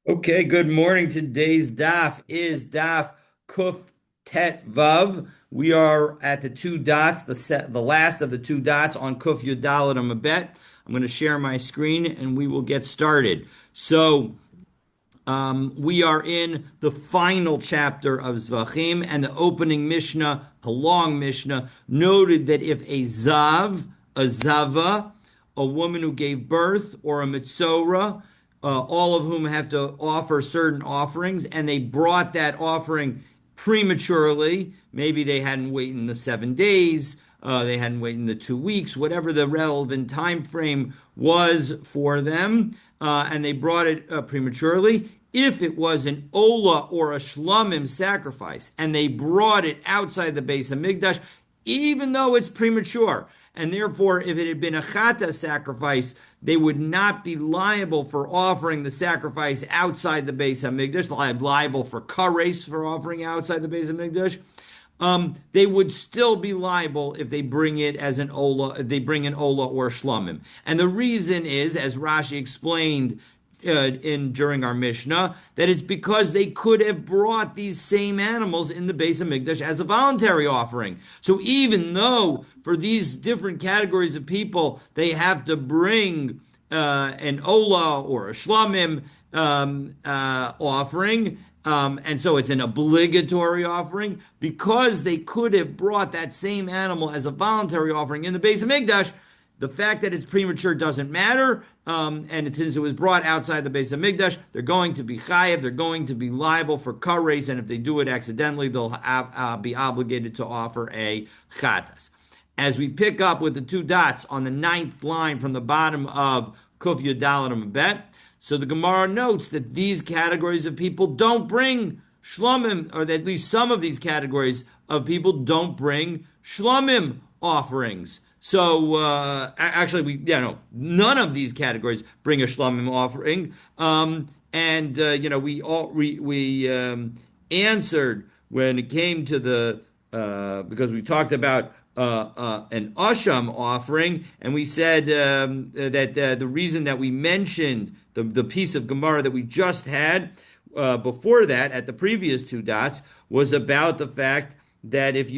Okay, good morning. Today's daf is daf Kuf Tet Vav. We are at the two dots, the last of the two dots on Kuf Yudalit Amabet. I'm going to share my screen and we will get started. We are in the final chapter of Zevachim, and the opening Mishnah, a long Mishnah, noted that if a Zava, a woman who gave birth, or a Mitzorah, all of whom have to offer certain offerings, and they brought that offering prematurely, maybe they hadn't waited the 7 days, they hadn't waited the 2 weeks, whatever the relevant time frame was for them, and they brought it prematurely. If it was an Ola or a Shlamim sacrifice, and they brought it outside the base of Migdash, even though it's premature, and therefore, if it had been a Chata sacrifice, they would not be liable for offering the sacrifice outside the base of Migdash, liable for kares for offering outside the base of Migdash. They would still be liable if they bring it as an Ola, if they bring an Ola or Shlamim. And the reason is, as Rashi explained in during our Mishnah, that it's because they could have brought these same animals in the base of Mikdash as a voluntary offering. So even though for these different categories of people they have to bring an Ola or a Shlamim offering, and so it's an obligatory offering, because they could have brought that same animal as a voluntary offering in the base of Mikdash. The fact that it's premature doesn't matter, and since it was brought outside the base of Migdash, they're going to be chayiv, they're going to be liable for kares, and if they do it accidentally, they'll be obligated to offer a chatas. As we pick up with the two dots on the ninth line from the bottom of Kuf Yudalit Amabet, so the Gemara notes that these categories of people don't bring shlamim, or that at least some of these categories of people don't bring shlamim offerings. So actually, none of these categories bring a shlamim offering. We answered when it came to the because we talked about an asham offering, and we said that the reason that we mentioned the piece of Gemara that we just had before that at the previous two dots was about the fact that if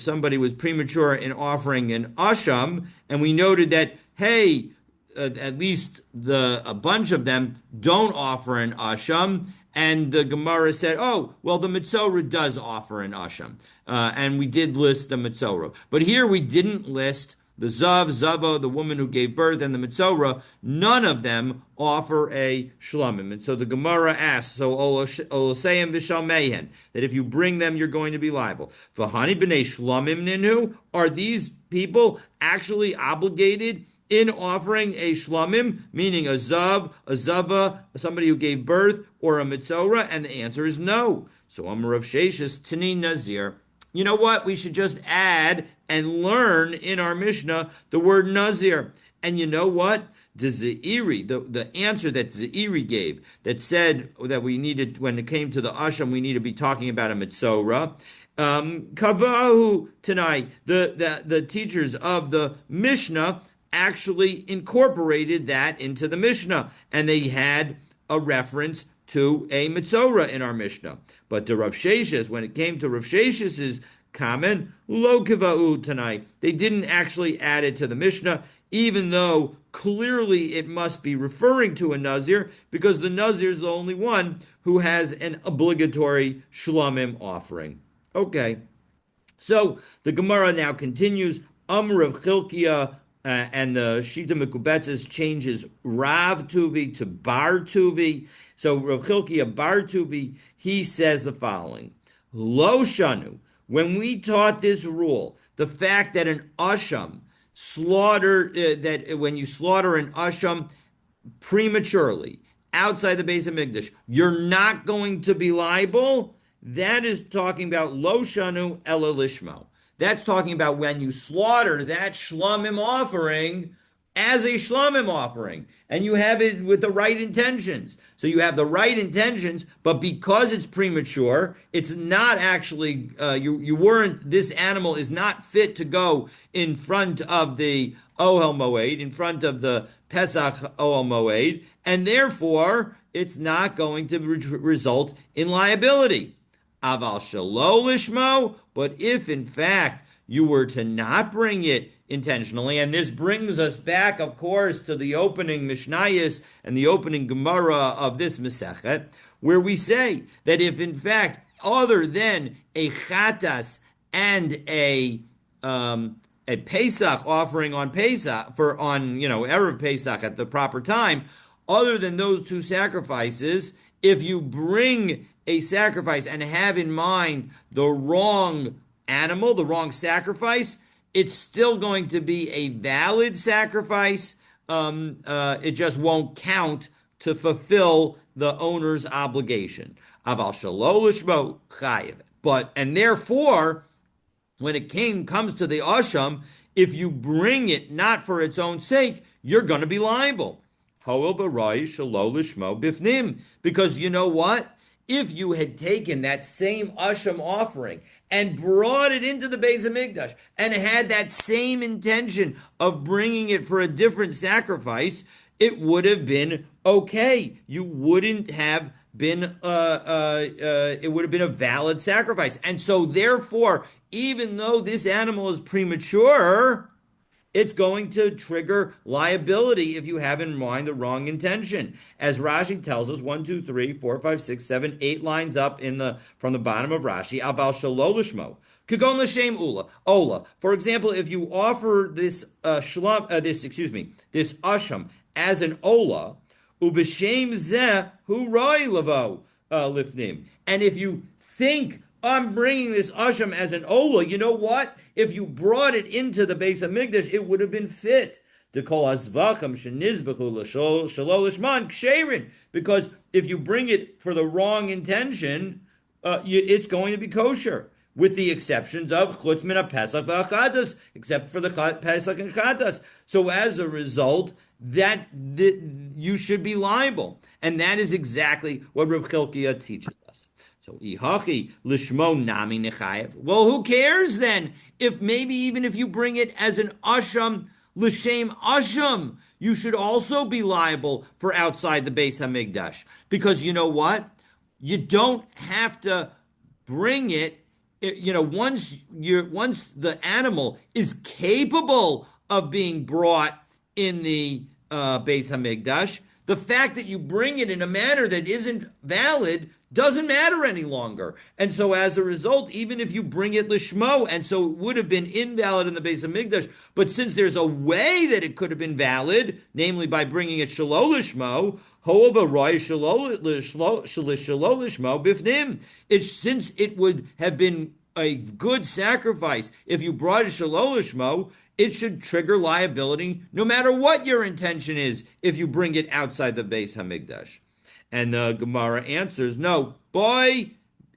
somebody was premature in offering an asham, and we noted that, hey, at least a bunch of them don't offer an asham, and the Gemara said, oh, well, the Mitzorah does offer an asham, and we did list the Mitzorah, but here we didn't list the Zava, the woman who gave birth, and the Mitzorah. None of them offer a shlamim. And so the Gemara asks, so Olosayim v'shalmehen, that if you bring them, you're going to be liable. V'hani b'nei shlamim ninu, are these people actually obligated in offering a shlamim, meaning a zava, somebody who gave birth, or a Mitzorah? And the answer is no. So Amar Rav Sheshes Tani Nazir. You know what? We should just add and learn in our Mishnah the word Nazir. And you know what? The answer that Zeiri gave, that said that we needed, when it came to the Asham, we need to be talking about a Mitzorah. Kavahu tonight, the teachers of the Mishnah actually incorporated that into the Mishnah, and they had a reference to a Mitzorah in our Mishnah. But the Rav Sheshes, when it came to Rav Sheshes's comment, lo kiva'u tonight, they didn't actually add it to the Mishnah, even though clearly it must be referring to a Nazir, because the Nazir is the only one who has an obligatory shlamim offering. Okay, so the Gemara now continues. Amr of Chilkiah, and the Shita Mekubetzes changes Rav Tuvi to Bar Tuvi. So Rav Chilkiah Bar Tuvi, he says the following: Lo Shanu, when we taught this rule, the fact that an asham that when you slaughter an asham prematurely outside the base of Mikdash, you're not going to be liable. That is talking about Lo Shanu Ela Lishmo. That's talking about when you slaughter that shlamim offering as a shlamim offering, and you have it with the right intentions. So you have the right intentions, but because it's premature, it's not actually you weren't. This animal is not fit to go in front of the Ohel Moed, in front of the Pesach Ohel Moed, and therefore it's not going to result in liability. Aval shelo lishmo, but if in fact you were to not bring it intentionally, and this brings us back, of course, to the opening Mishnayos and the opening Gemara of this Masechet, where we say that if in fact, other than a chatas and a Pesach offering on Pesach on Erev Pesach at the proper time, other than those two sacrifices, if you bring a sacrifice and have in mind the wrong animal, the wrong sacrifice, it's still going to be a valid sacrifice. It just won't count to fulfill the owner's obligation. Aval shelo lishmo chayiv. And therefore, when it comes to the asham, if you bring it not for its own sake, you're going to be liable. Because you know what? If you had taken that same asham offering and brought it into the Beis Hamikdash and had that same intention of bringing it for a different sacrifice, it would have been okay. You wouldn't have been, it would have been a valid sacrifice. And so therefore, even though this animal is premature, it's going to trigger liability if you have in mind the wrong intention. As Rashi tells us, 1, 2, 3, 4, 5, 6, 7, 8 lines up from the bottom of Rashi, Abal Shelo Lishmo. Kagon l'shem ola. For example, if you offer this asham as an ola, ub'shem zeh hu roi lavo lifnim. And if you think, I'm bringing this asham as an ola, you know what? If you brought it into the Beis Hamikdash, it would have been fit to call Zevachim shenizbechu l'shelo lishman ksherin. Because if you bring it for the wrong intention, it's going to be kosher, with the exceptions of chutz min Pesach v'achadas, except for the Pesach and chadas. So as a result, you should be liable, and that is exactly what Reb Chilkiah teaches us. So ihachi lishmo nami nechayev. Well, who cares then if maybe even if you bring it as an asham l'shem asham, you should also be liable for outside the Beis Hamikdash, because you know what? You don't have to bring it. Once the animal is capable of being brought in the Beis Hamikdash, the fact that you bring it in a manner that isn't valid doesn't matter any longer. And so as a result, even if you bring it lishmo, and so it would have been invalid in the Beis Hamikdash, but since there's a way that it could have been valid, namely by bringing it shelo lishmo, since it would have been a good sacrifice if you brought it shelo lishmo, it should trigger liability no matter what your intention is if you bring it outside the Beis Hamikdash. And the Gemara answers, no, boy,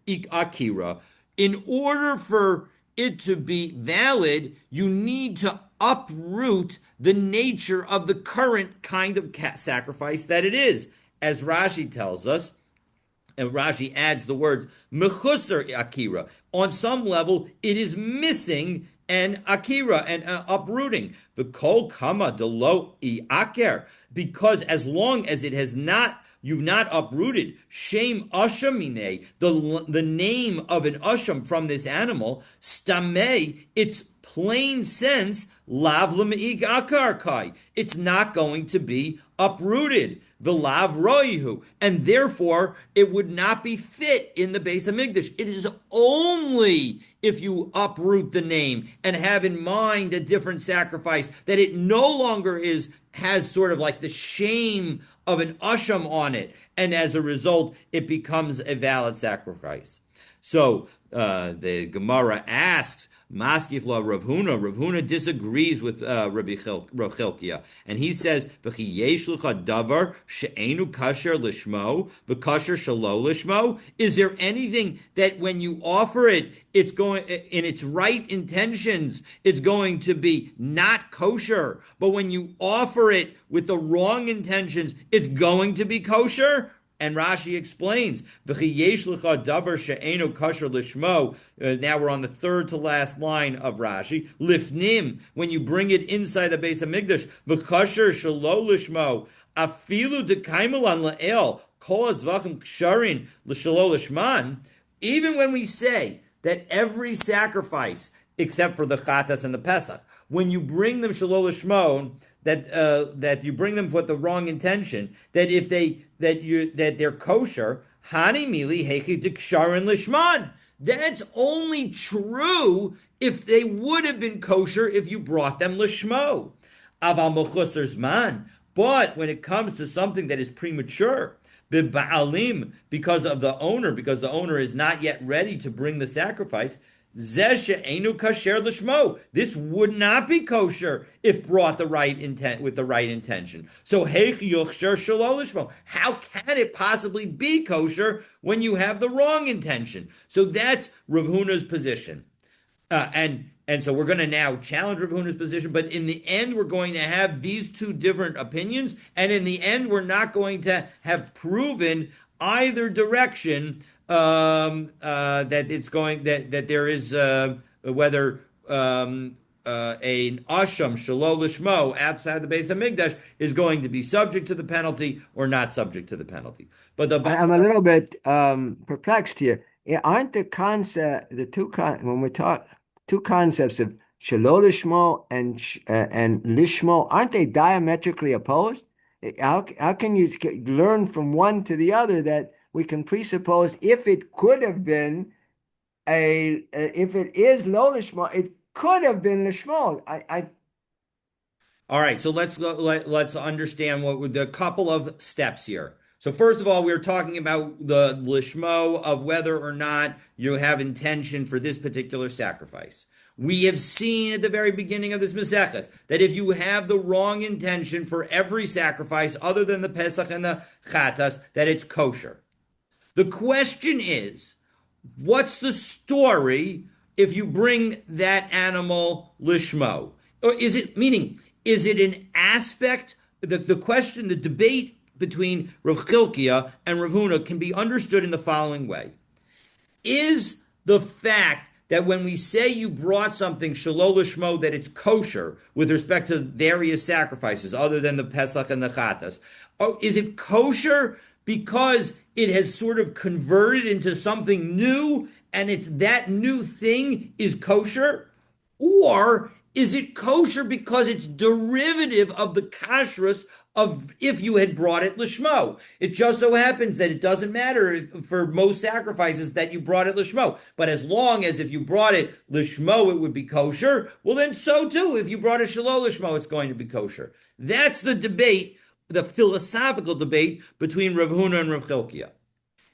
akira. In order for it to be valid, you need to uproot the nature of the current kind of sacrifice that it is. As Rashi tells us, and Rashi adds the words, mechusar akira. On some level, it is missing an akira, and uprooting. The kol kama delo iaker. Because as long as you've not uprooted shem ashamine, the name of an asham from this animal, stamei, its plain sense, lav l'me'ig akar kai. It's not going to be uprooted. V'lav roihu, and therefore it would not be fit in the Beis Hamikdash. It is only if you uproot the name and have in mind a different sacrifice that it no longer has sort of like the shame of an asham on it, and as a result, it becomes a valid sacrifice. So the Gemara asks, Maskif la Rav Huna. Rav Huna disagrees with Rav Chilkiah, and he says, "V'chi yesh l'cha davar she'enu kasher lishmo, v'kasher shelo lishmo." Is there anything that when you offer it, it's going in its right intentions, it's going to be not kosher, but when you offer it with the wrong intentions, it's going to be kosher? And Rashi explains, now we're on the third to last line of Rashi. Lifnim, when you bring it inside the Beis Hamikdash, v'kasher shelo lishmo, afilu de kaimelan la'el kol Zevachim ksharin l'shalo l'shman, even when we say that every sacrifice except for the chatas and the pesach, when you bring them shalol l'shmon, that you bring them with the wrong intention, that if that they're kosher, hani mili hechi diksharin lishman. That's only true if they would have been kosher if you brought them lishmo. Aval mechusar zman. But when it comes to something that is premature, ba'alim, because the owner is not yet ready to bring the sacrifice, enu kasher lishmo. This would not be kosher if brought the right intent with the right intention. So heich yuchsher shelo lishmo. How can it possibly be kosher when you have the wrong intention? So that's Rav Huna's position. And so we're going to now challenge Rav Huna's position, but in the end, we're going to have these two different opinions, and in the end, we're not going to have proven either direction that it's going that there is whether an asham shalol lishmo outside the base of Migdash is going to be subject to the penalty or not subject to the penalty. But I'm a little bit perplexed here. Aren't the concept when we talk two concepts of shalol lishmo and lishmo, aren't they diametrically opposed? How can you learn from one to the other that we can presuppose if it could have been if it is lo lishmo, it could have been lishmo. All right, so let's understand what the couple of steps here. So first of all, we're talking about the lishmo of whether or not you have intention for this particular sacrifice. We have seen at the very beginning of this Maseches that if you have the wrong intention for every sacrifice other than the Pesach and the Chatas, that it's kosher. The question is, what's the story if you bring that animal lishmo? Or is it an aspect, the question, the debate between Rav Chilkiah and Rav Huna can be understood in the following way. Is the fact that when we say you brought something shalol lishmo, that it's kosher with respect to various sacrifices other than the Pesach and the Chatas, is it kosher because it has sort of converted into something new and it's that new thing is kosher? Or is it kosher because it's derivative of the kashrus of if you had brought it lishmo? It just so happens that it doesn't matter for most sacrifices that you brought it lishmo. But as long as if you brought it lishmo, it would be kosher, well then so too. If you brought it shalol lishmo, it's going to be kosher. That's the debate, the philosophical debate between Rav Huna and Rav Chilkiah.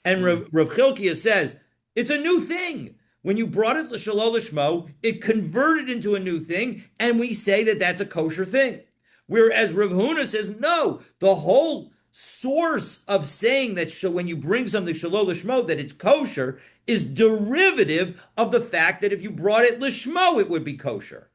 And Rav Chilkiah says, it's a new thing. When you brought it l'shalol lishmo, it converted into a new thing, and we say that that's a kosher thing. Whereas Rav Huna says, no, the whole source of saying that when you bring something shalol lishmo, that it's kosher, is derivative of the fact that if you brought it lishmo, it would be kosher.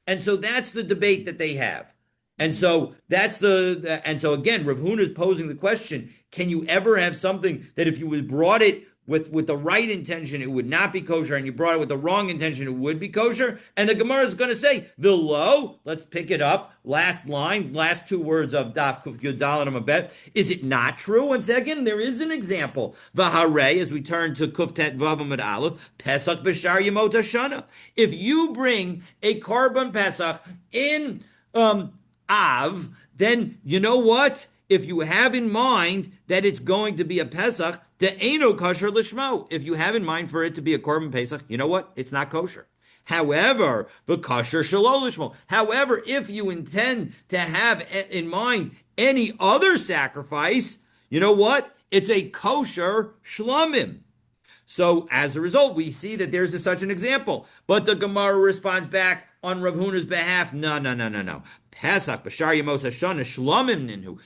And so that's the debate that they have. And so so again, Rav Huna is posing the question, can you ever have something that if you brought it with the right intention, it would not be kosher, and you brought it with the wrong intention, it would be kosher? And the Gemara is going to say, the lo, let's pick it up, last line, last two words of Daf Kuf Yud Daled Amabet. Is it not true? Once again, there is an example. V'harei, as we turn to Kuf Tet Vav Amud Aleph, Pesach B'shar Yemot Hashana. If you bring a korban Pesach in Av, then you know what? If you have in mind that it's going to be a Pesach, the Eino kosher lishmo. If you have in mind for it to be a korban Pesach, you know what? It's not kosher. However, the kosher shalol lishmo. However, if you intend to have in mind any other sacrifice, you know what? It's a kosher shlamim. So as a result, we see that there's such an example. But the Gemara responds back on Rav Huna's behalf, no. Pesach, b'shar yemos hashana, shlamim ninhu.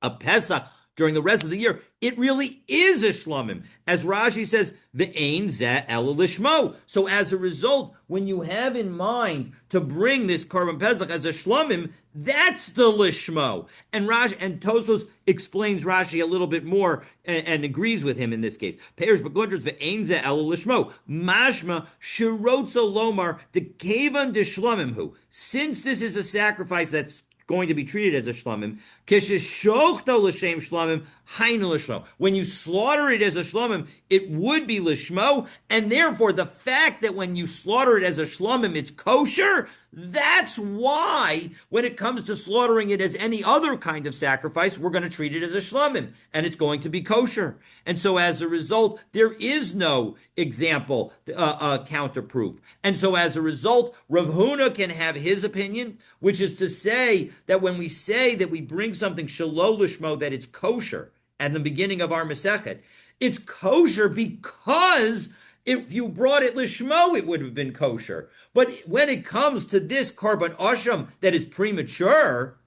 A Pesach during the rest of the year, it really is a shlamim. As Rashi says, v'ein zeh ela lishmo. So as a result, when you have in mind to bring this korban Pesach as a shlamim, that's the lishmo. And Rashi and Tosfos explains Rashi a little bit more and agrees with him in this case. Peirush b'gundros v'ein zeh ela lishmo. Mashma shirotzo lomar dekevan de shlamim hu. Since this is a sacrifice that's going to be treated as a shlomim. Kishishochto l'shem shlomim, hainu l'shmo. When you slaughter it as a shlomim, it would be l'shmo, and therefore the fact that when you slaughter it as a shlomim, it's kosher, that's why when it comes to slaughtering it as any other kind of sacrifice, we're going to treat it as a shlomim, and it's going to be kosher. And so as a result, there is no example counterproof. And so as a result, Rav Huna can have his opinion, which is to say that when we say that we bring something shalol lishmo, that it's kosher at the beginning of our Masechet, it's kosher because if you brought it lishmo, it would have been kosher. But when it comes to this korban asham that is premature,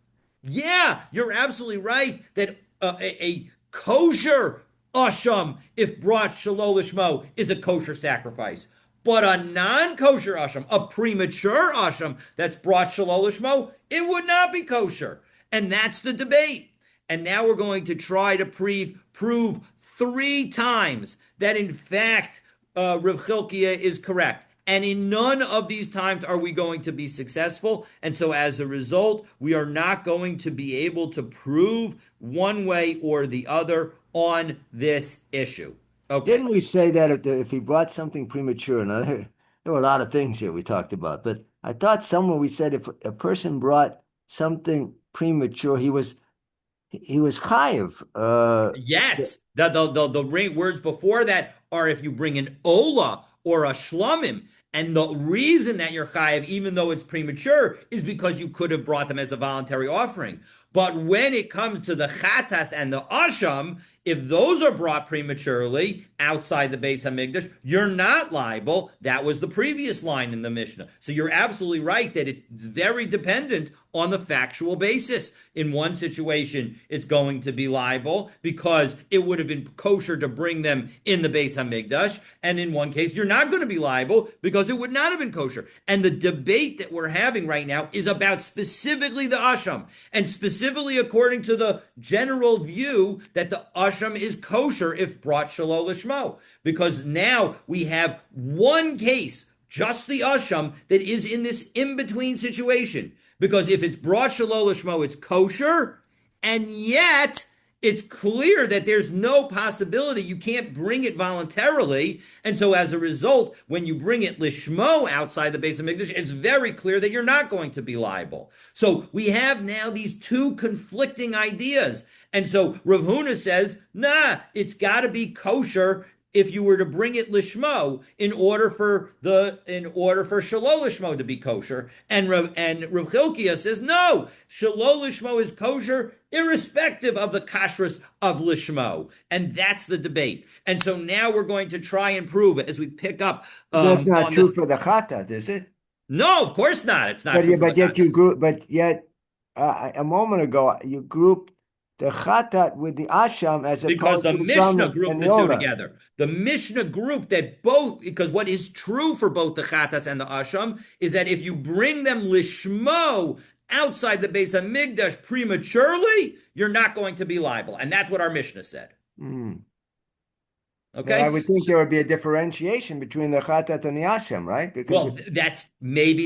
yeah, you're absolutely right that a kosher asham, if brought shalol lishmo, is a kosher sacrifice. But a non-kosher asham, a premature asham that's brought shalol lishmo, it would not be kosher. And that's the debate. And now we're going to try to prove 3 times that in fact Rav Chilkiah is correct. And in none of these times are we going to be successful. And so as a result, we are not going to be able to prove one way or the other on this issue. Okay. Didn't we say that if he brought something premature? Now, there were a lot of things here we talked about, but I thought somewhere we said if a person brought something premature, he was chayiv. Yes, the words before that are if you bring an ola or a shlamim, and the reason that you're chayiv, even though it's premature, is because you could have brought them as a voluntary offering. But when it comes to the chatas and the asham, if those are brought prematurely outside the Beis Hamikdash, you're not liable. That was the previous line in the Mishnah. So you're absolutely right that it's very dependent on the factual basis. In one situation, it's going to be liable because it would have been kosher to bring them in the Beis Hamikdash. And in one case, you're not going to be liable because it would not have been kosher. And the debate that we're having right now is about specifically the asham, and specifically according to the general view that the asham is kosher if brought shalol lishmo, because now we have one case, just the asham, that is in this in-between situation. Because if it's brought shalol lishmo, it's kosher, and yet it's clear that there's no possibility, you can't bring it voluntarily, and so as a result, when you bring it lishmo outside the Beis Hamikdash, it's very clear that you're not going to be liable. So we have now these 2 conflicting ideas, and so Rav Huna says, nah, it's got to be kosher if you were to bring it lishmo in order for shalol lishmo to be kosher, and Rav Chilkiah says no, shalol lishmo is kosher irrespective of the kashrus of lishmo, and that's the debate. And so now we're going to try and prove it as we pick up. That's not true for the chatat, is it? No, of course not. It's not true. But yet a moment ago you grouped the chatat with the asham as because opposed the to Mishnah grouped the 2 together. The Mishnah grouped that both, because what is true for both the chatas and the asham is that if you bring them lishmo outside the Beis Hamikdash prematurely, you're not going to be liable, and that's what our Mishnah said. Okay, I would think there would be a differentiation between the chatat and the asham, right? Because that's maybe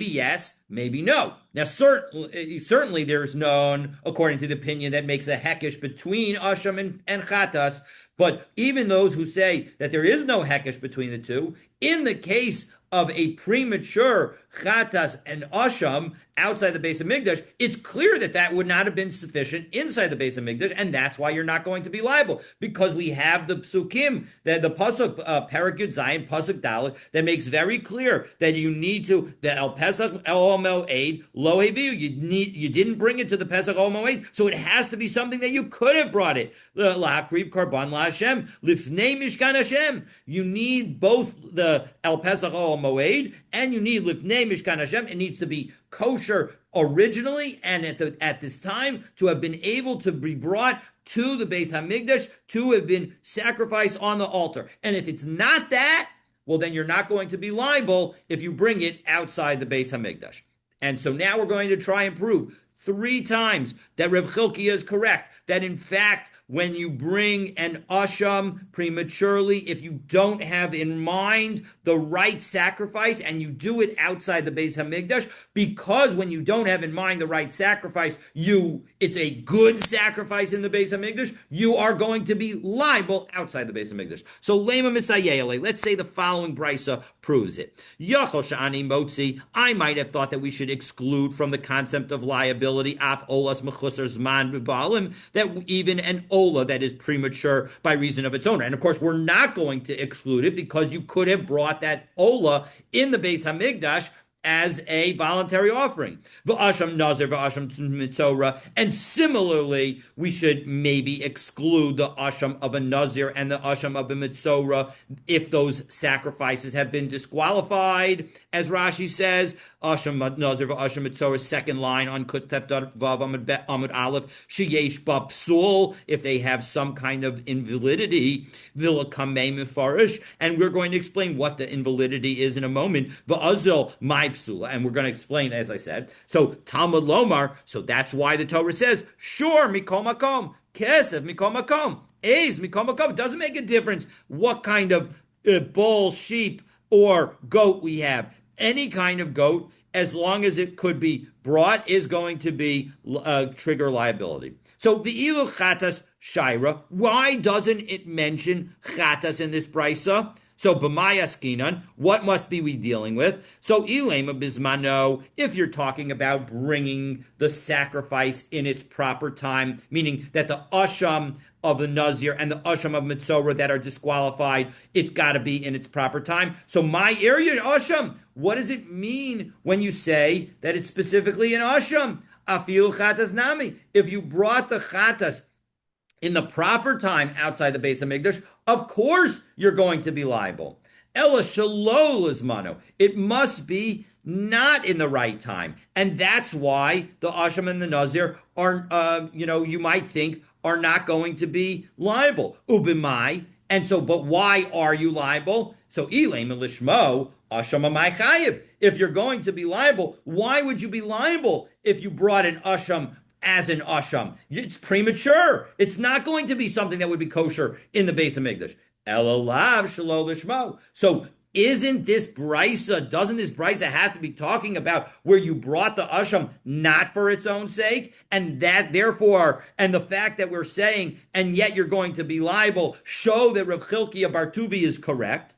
yes, maybe no. Now, certainly there's none, according to the opinion, that makes a hekesh between asham and chatas. But even those who say that there is no hekesh between the 2, in the case of a premature chatas and asham outside the Beis Hamikdash, it's clear that that would not have been sufficient inside the Beis Hamikdash, and that's why you're not going to be liable, because we have the psukim, the pasuk Perek Yud Zayin pasuk Dalet, that makes very clear that you need to the El Pesach El Moed Lo Heviu. You didn't bring it to the Pesach El Moed, so it has to be something that you could have brought it. Lahakriv Karban La Hashem Lifnei Mishkan Hashem. You need both the El Pesach El Moed and you need Lifnei Mishkan Hashem. It needs to be kosher originally and at this time to have been able to be brought to the Beis Hamikdash, to have been sacrificed on the altar. And if it's not that, well, then you're not going to be liable if you bring it outside the Beis Hamikdash. And so now we're going to try and prove three times that Reb Chilkiah is correct, that in fact, when you bring an asham prematurely, if you don't have in mind the right sacrifice and you do it outside the Beis Hamikdash, because when you don't have in mind the right sacrifice, it's a good sacrifice in the Beis Hamikdash, you are going to be liable outside the Beis Hamikdash. So lema misayele. Let's say the following brisa proves it. Yachol shani motzi. I might have thought that we should exclude from the concept of liability af olas mechusar zman v'balim, that even an ola that is premature by reason of its owner. And of course, we're not going to exclude it because you could have brought that ola in the Beis Hamikdash as a voluntary offering. V'asham nazir, v'asham mitzora. And similarly, we should maybe exclude the asham of a nazir and the asham of a mitzora if those sacrifices have been disqualified. As Rashi says, asham nazir, v'asham mitzora, second line on Kutef Vav Amud Aleph, sheyesh ba psul, if they have some kind of invalidity, v'la kamei mefarish. And we're going to explain what the invalidity is in a moment. V'azil, my psula, and we're going to explain, as I said. So Talmud Lomar, so that's why the Torah says, sure, mikol makom, kesef mikol makom, eis mikol makom. It doesn't make a difference what kind of bull, sheep, or goat we have. Any kind of goat, as long as it could be brought, is going to be trigger liability. So the ilu chatas shaira, why doesn't it mention chatas in this brisa? So b'mayaskinan, what must be we dealing with? So ilema bismano, if you're talking about bringing the sacrifice in its proper time, meaning that the asham of the nazir and the asham of mitzora that are disqualified, it's got to be in its proper time. So my area asham, what does it mean when you say that it's specifically an asham? Afilu chatas nami. If you brought the chatas in the proper time outside the Beis Hamikdash, of course you're going to be liable. Ella shalol is mano. It must be not in the right time, and that's why the asham and the nazir are, you might think are not going to be liable. Ubimai, and so, but why are you liable? So ilem lishmo asham amai chayiv. If you're going to be liable, why would you be liable if you brought an asham as an asham? It's premature. It's not going to be something that would be kosher in the Beis Hamikdash. Elalav shelo lishmo. So doesn't this brisa have to be talking about where you brought the asham not for its own sake? And that therefore, and the fact that we're saying, and yet you're going to be liable, show that Rav Chilkiah Bar Tuvi is correct.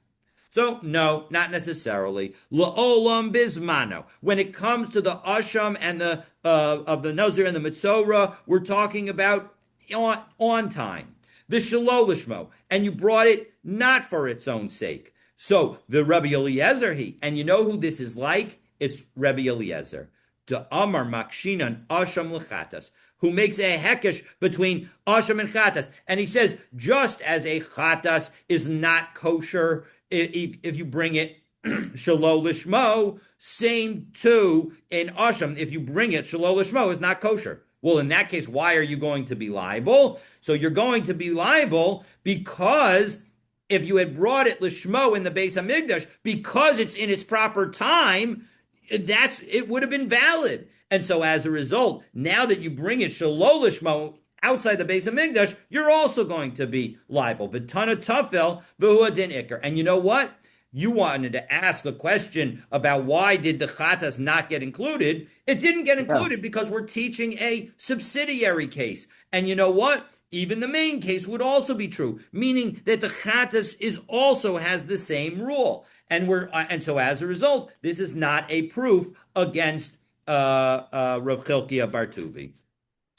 So no, not necessarily. La'olam bismano. When it comes to the asham and the of the nazir and the mitzora, we're talking about on time. The shalolishmo, and you brought it not for its own sake. So the Rabbi Eliezer, and you know who this is like? It's Rabbi Eliezer. De Amar Makshinan Asham Lechatas, who makes a hekesh between Asham and Chatas. And he says, just as a Chatas is not kosher if you bring it Shalol Lishmo, same too in Asham. If you bring it Shalol Lishmo, is not kosher. Well, in that case, why are you going to be liable? So you're going to be liable because if you had brought it lishmo in the Beis Hamikdash, because it's in its proper time, it would have been valid. And so as a result, now that you bring it shelo lishmo outside the Beis Hamikdash, you're also going to be liable. V'tana tafel v'hu din ikar. And you know what? You wanted to ask a question about why did the chatas not get included? It didn't get included because we're teaching a subsidiary case. And you know what? Even the main case would also be true, meaning that the chatas also has the same rule. And so as a result, this is not a proof against Rav Chilkiah Bar Tuvi.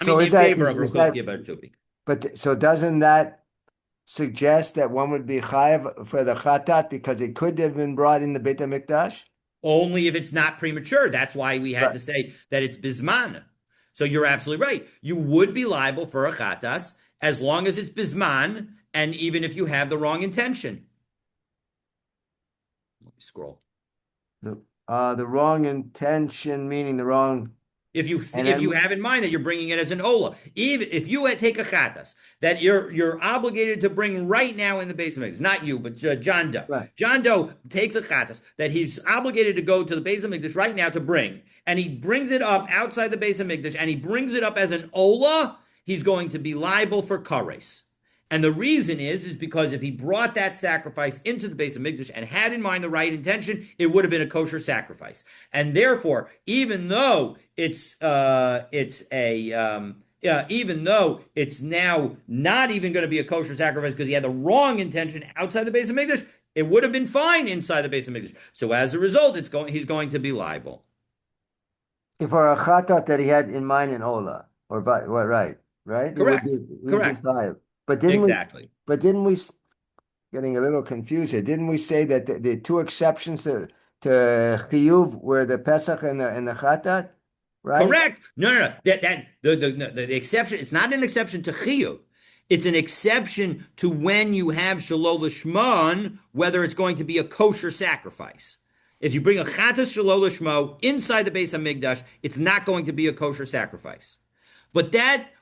So in favor of Rav Chilkiah Bar Tuvi. But so doesn't that suggest that one would be chayav for the chatat because it could have been brought in the Beit HaMikdash? Only if it's not premature. That's why we had to say that it's bisman. So you're absolutely right. You would be liable for a chatas as long as it's bisman, and even if you have the wrong intention. Let me scroll. The wrong intention, meaning the wrong. And if you then, have in mind that you're bringing it as an ola, even if you take a chatas that you're obligated to bring right now in the base of mikdash, not you, but John Doe. right. John Doe takes a chatas that he's obligated to go to the base of mikdash right now to bring, and he brings it up outside the base of mikdash, and he brings it up as an ola. He's going to be liable for kares. And the reason is because if he brought that sacrifice into the base of Mikdash and had in mind the right intention, it would have been a kosher sacrifice. And therefore, even though even though it's now not even going to be a kosher sacrifice because he had the wrong intention outside the base of Mikdash, it would have been fine inside the base of Mikdash. So as a result, he's going to be liable. If for a chatat that he had in mind in Ola, or by what, right, Correct. it would be Correct. five. But didn't we? Exactly. But didn't we? Getting a little confused here. Didn't we say that the two exceptions to chiyuv were the Pesach and the chatat, right? Correct. No. The exception. It's not an exception to chiyuv. It's an exception to when you have shalol lishmon, whether it's going to be a kosher sacrifice. If you bring a chatas shalol lishmo inside the base of Migdash, it's not going to be a kosher sacrifice. But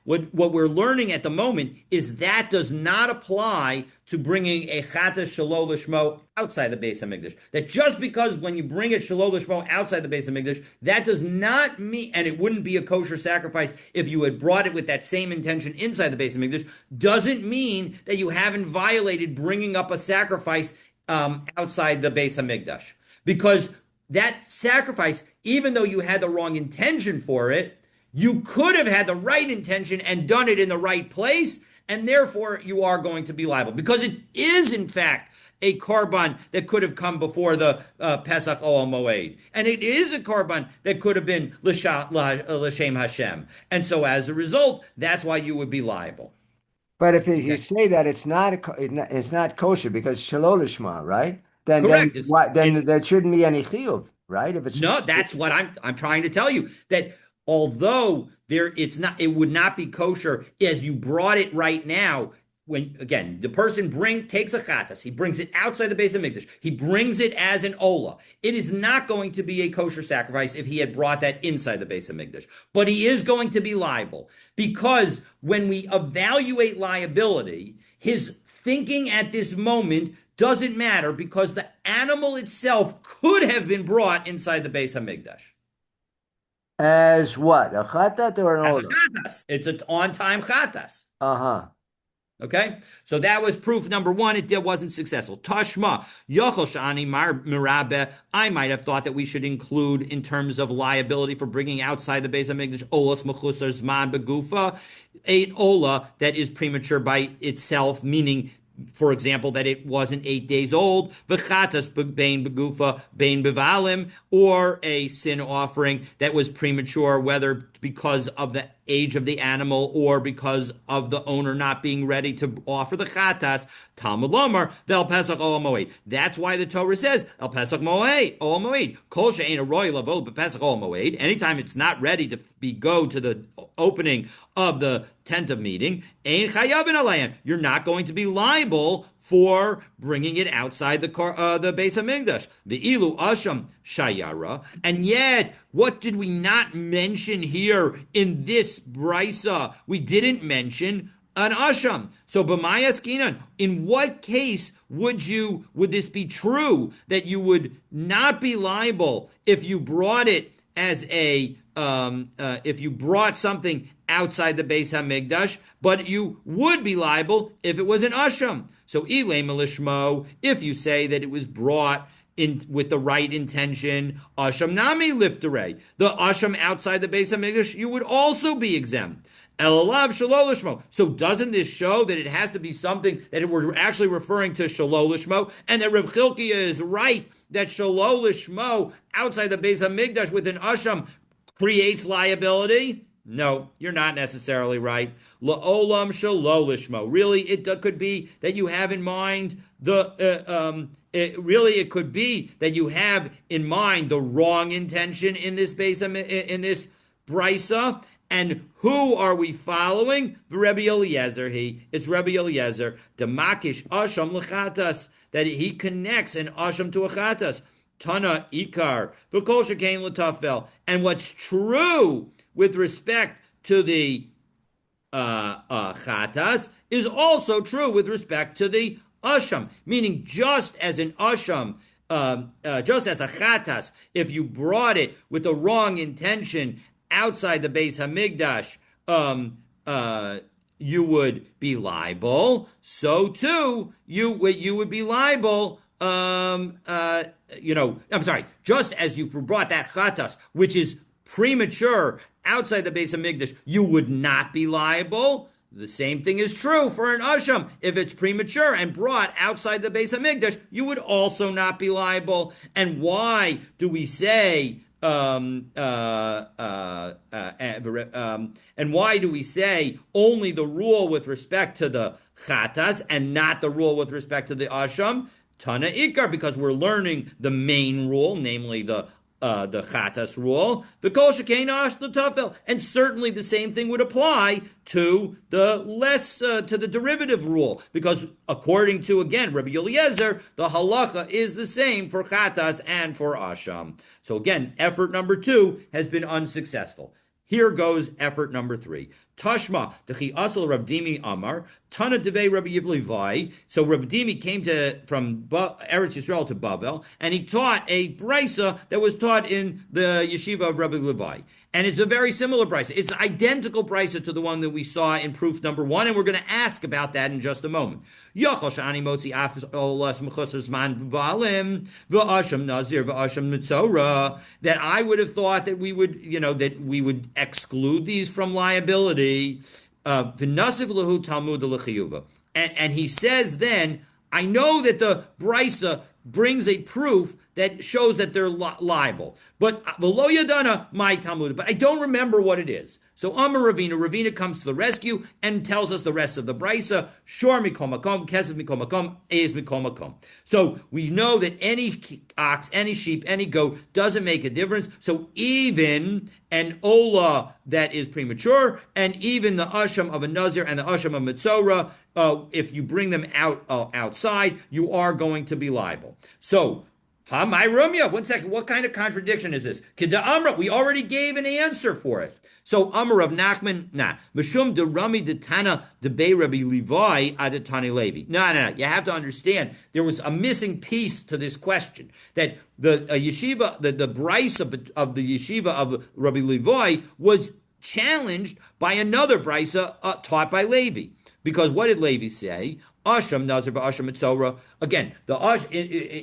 what we're learning at the moment is that does not apply to bringing a chatas shalol lishmo outside the base of Mikdash. That just because when you bring it shalol lishmo outside the base of Mikdash, that does not mean, and it wouldn't be a kosher sacrifice if you had brought it with that same intention inside the base of Mikdash, doesn't mean that you haven't violated bringing up a sacrifice outside the base of Mikdash. Because that sacrifice, even though you had the wrong intention for it, you could have had the right intention and done it in the right place, and therefore you are going to be liable. Because it is, in fact, a korban that could have come before the Pesach Oel Moed. And it is a korban that could have been L'Shem Hashem. And so as a result, that's why you would be liable. But if you Okay. say that it's not kosher because shalol lishma, right? Then Correct. why then there shouldn't be any chiyuv, right? If it's No, that's what I'm trying to tell you. That although it would not be kosher as you brought it right now. When again the person takes a chatas, he brings it outside the base of Mikdash. He brings it as an ola. It is not going to be a kosher sacrifice if he had brought that inside the base of Mikdash. But he is going to be liable because when we evaluate liability, his thinking at this moment doesn't matter because the animal itself could have been brought inside the base of Mikdash. as what? A chatat or an As a ola? chatas. It's an on-time chatas. Uh-huh. Okay, so that was proof number one. It wasn't successful. Tashma yochel shani mirabe. I might have thought that we should include in terms of liability for bringing outside the base of Mikdash olas mechusar zman begufa, a ola that is premature by itself, meaning, for example, that it wasn't 8 days old, v'chatas bein begufa bein bevalim, or a sin offering that was premature, whether because of the age of the animal or because of the owner not being ready to offer the chatas. Talmud Lomar, the Pesach Ol Moed. That's why the Torah says El Pesach Moed Ol Moed. Kol she'ein a roy lavod b'Pesach Ol Moed. Anytime it's not ready to go to the opening of the tent of meeting, ein chayavin alayim. You're not going to be liable for bringing it outside the base of Mikdash. The ilu asham shayara. And yet, what did we not mention here in this brisa? We didn't mention an asham. So b'mayas kinan, in what case would this be true that you would not be liable if you brought it as if you brought something outside the Beis Hamikdash, but you would be liable if it was an asham. So ilay malishmo, if you say that it was brought in with the right intention, asham nami lifterei, the asham outside the Beis Hamikdash, you would also be exempt. Elalav shalolishmo. So doesn't this show that it has to be something that we're actually referring to shalolishmo, and that Rav Chilkiah is right that shalolishmo outside the Beis Hamikdash with an asham creates liability? No, you're not necessarily right. La'olam shalolishmo. Really, it could be that you have in mind it could be that you have in mind the wrong intention in this brisa. And who are we following? The Rebbe Eliezer. It's Rebbe Eliezer. Demakish asham lechatas, that he connects an asham to a chatas. Tana ikar v'kol shekain l'tafel. And what's true with respect to the chatas is also true with respect to the asham, meaning just as an asham, just as a chatas, if you brought it with the wrong intention outside the Beis Hamikdash, um, uh, you would be liable. So too, you would be liable. I'm sorry. Just as you brought that chatas, which is premature outside the Beis Hamikdash, you would not be liable. The same thing is true for an asham. If it's premature and brought outside the Beis Hamikdash, you would also not be liable. And why do we say? And why do we say only the rule with respect to the chatas and not the rule with respect to the asham? Tana ikar, because we're learning the main rule, namely the chatas rule, the kol shekein the tafel, and certainly the same thing would apply to the derivative rule, because according to again Rabbi Eliezer, the halacha is the same for chatas and for asham. So again, effort number 2 has been unsuccessful. Here goes effort number 3. Tashma, Dechi Asal Rav Dimi Amar, Tana Deve Rabbi Yivlevai. So Rav Dimi came from Eretz Yisrael to Babel, and he taught a brisa that was taught in the yeshiva of Rabbi Levi. And it's a very similar brisa. It's identical brisa to the one that we saw in proof number 1, and we're going to ask about that in just a moment. That I would have thought that we would exclude these from liability. And he says then, I know that the brisa brings a proof that shows that they're liable. But v'lo yadana my Talmud, but I don't remember what it is. So Amar Ravina comes to the rescue and tells us the rest of the brisa. Shor mikol makom, kesef mikol makom, ez mikol makom. So we know that any ox, any sheep, any goat doesn't make a difference. So even an ola that is premature, and even the asham of a nazir and the asham of mitzora, if you bring them outside, you are going to be liable. So my Rumya, 1 second. What kind of contradiction is this? Kida Amra, we already gave an answer for it. So Amar of Nachman, Mishum de Rami de Tana de Bei Rabbi Levi Adatani Levi. No. You have to understand there was a missing piece to this question. That the yeshiva, the brisa of the yeshiva of Rabbi Levi was challenged by another brisa taught by Levi. Because what did Levi say? Asham Nazir Asham Mitzora. Again, the